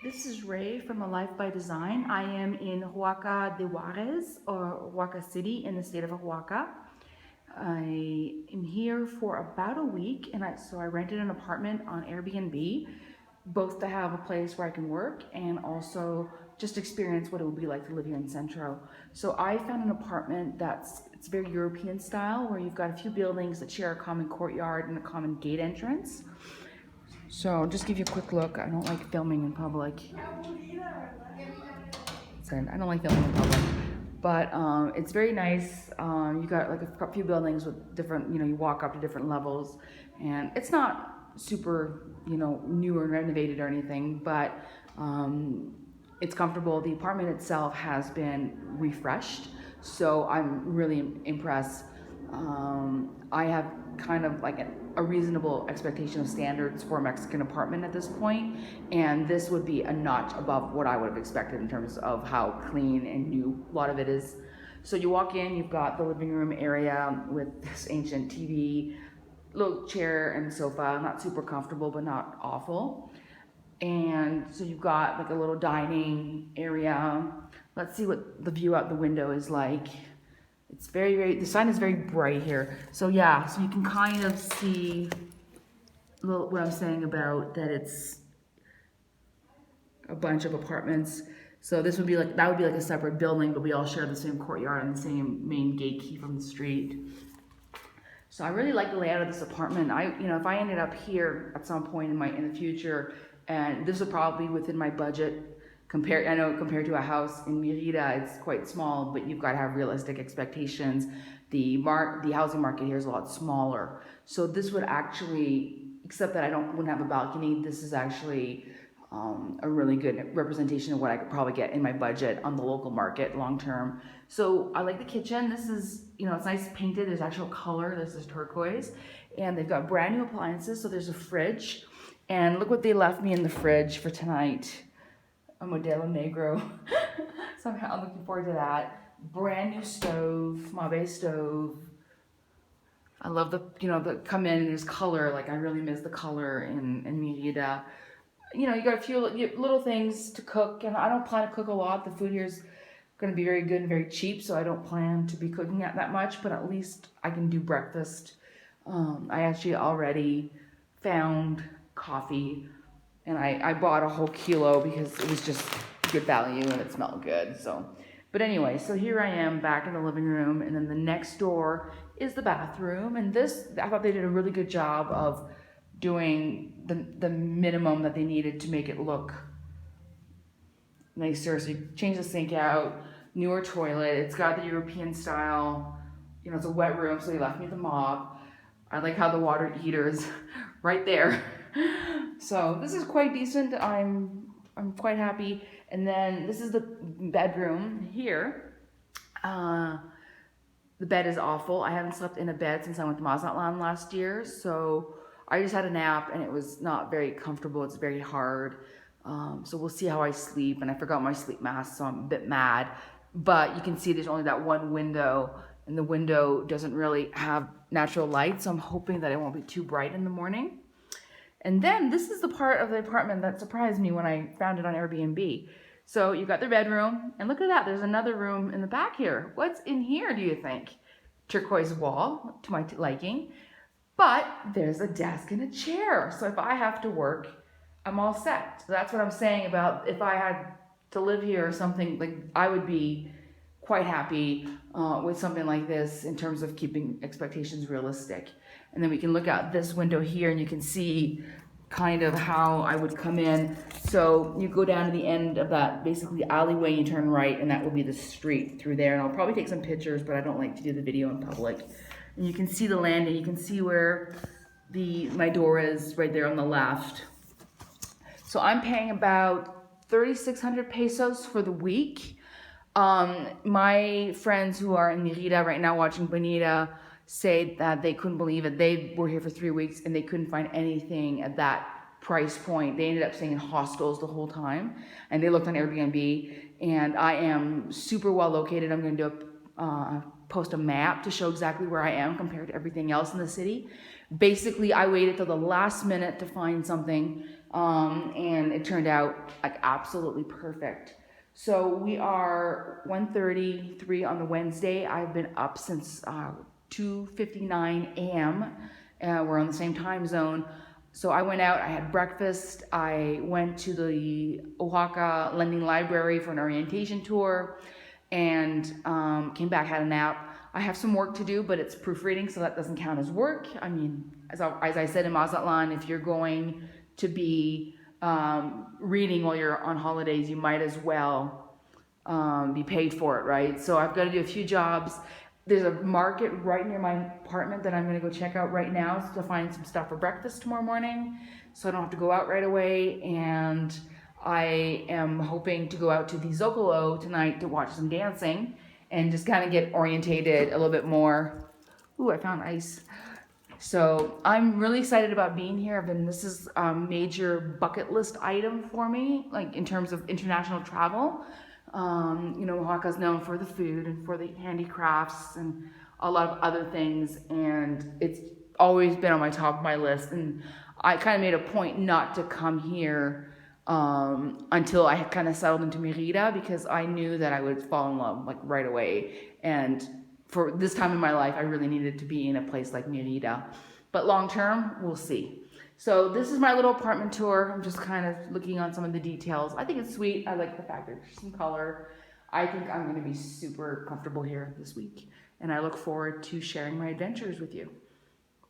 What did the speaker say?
This is Ray from A Life by Design. I am in Oaxaca de Juárez, or Oaxaca City, in the state of Oaxaca. I am here for about a week, and so I rented an apartment on Airbnb, both to have a place where I can work and also just experience what it would be like to live here in Centro. So I found an apartment it's very European style, where you've got a few buildings that share a common courtyard and a common gate entrance. So I'll just give you a quick look. I don't like filming in public. I don't like filming in public, but it's very nice. You got like a few buildings with different, you walk up to different levels, and it's not super, new or renovated or anything, but it's comfortable. The apartment itself has been refreshed, so I'm really impressed. I have kind of like a reasonable expectation of standards for a Mexican apartment at this point, and this would be a notch above what I would have expected in terms of how clean and new a lot of it is. So you walk in, you've got the living room area with this ancient TV, little chair and sofa, not super comfortable, but not awful. And so you've got like a little dining area. Let's see what the view out the window is like. It's the sun is very bright here. So yeah, so you can kind of see what I'm saying about that it's a bunch of apartments. So that would be like a separate building, but we all share the same courtyard and the same main gate key from the street. So I really like the layout of this apartment. If I ended up here at some point in the future, and this would probably be within my budget. Compared to a house in Mérida, it's quite small, but you've got to have realistic expectations. The housing market here is a lot smaller. So this would actually, except that wouldn't have a balcony, this is actually a really good representation of what I could probably get in my budget on the local market long term. So I like the kitchen. This is, it's nice painted. There's actual color. This is turquoise. And they've got brand new appliances. So there's a fridge. And look what they left me in the fridge for tonight. A Modelo Negro. So I'm looking forward to that. Brand new stove, Mabe stove. I love the come in and there's color. Like I really miss the color in Mérida. You got a few little things to cook, and I don't plan to cook a lot. The food here is going to be very good and very cheap, so I don't plan to be cooking that much, but at least I can do breakfast. I actually already found coffee, and I bought a whole kilo because it was just good value and it smelled good. But anyway, so here I am back in the living room, and then the next door is the bathroom. And I thought they did a really good job of doing the minimum that they needed to make it look nicer. So you change the sink out, newer toilet. It's got the European style. It's a wet room, so they left me the mop. I like how the water heater is right there. So this is quite decent. I'm quite happy. And then this is the bedroom here. The bed is awful. I haven't slept in a bed since I went to Mazatlan last year. So I just had a nap and it was not very comfortable. It's very hard. So we'll see how I sleep. And I forgot my sleep mask, so I'm a bit mad. But you can see there's only that one window, and the window doesn't really have natural light. So I'm hoping that it won't be too bright in the morning. And then this is the part of the apartment that surprised me when I found it on Airbnb. So you got the bedroom, and look at that. There's another room in the back here. What's in here, do you think? Turquoise wall, to my liking. But there's a desk and a chair. So if I have to work, I'm all set. So that's what I'm saying about if I had to live here or something, like I would be quite happy with something like this in terms of keeping expectations realistic. And then we can look out this window here and you can see kind of how I would come in. So you go down to the end of that basically alleyway, you turn right, and that will be the street through there. And I'll probably take some pictures, but I don't like to do the video in public. And you can see the landing. You can see where my door is right there on the left. So I'm paying about 3,600 pesos for the week. My friends who are in Mérida right now watching Bonita say that they couldn't believe it. They were here for 3 weeks and they couldn't find anything at that price point. They ended up staying in hostels the whole time, and they looked on Airbnb, and I am super well located. I'm going to post a map to show exactly where I am compared to everything else in the city. Basically, I waited till the last minute to find something and it turned out like absolutely perfect. So we are 1:33 on the Wednesday. I've been up since 2:59 a.m. We're on the same time zone. So I went out, I had breakfast, I went to the Oaxaca Lending Library for an orientation tour, and came back, had a nap. I have some work to do, but it's proofreading, so that doesn't count as work. I mean, as I said in Mazatlan, if you're going to be reading while you're on holidays, you might as well be paid for it, right? So I've got to do a few jobs. There's a market right near my apartment that I'm going to go check out right now to find some stuff for breakfast tomorrow morning, so I don't have to go out right away. And I am hoping to go out to the Zocalo tonight to watch some dancing and just kind of get orientated a little bit more. Ooh, I found ice. So I'm really excited about being here. This is a major bucket list item for me, like in terms of international travel. Oaxaca's known for the food and for the handicrafts and a lot of other things, and it's always been on my top of my list. And I kind of made a point not to come here until I had kind of settled into Mérida, because I knew that I would fall in love like right away. And for this time in my life, I really needed to be in a place like Mérida. But long term, we'll see. So this is my little apartment tour. I'm just kind of looking on some of the details. I think it's sweet. I like the fact that there's some color. I think I'm going to be super comfortable here this week. And I look forward to sharing my adventures with you.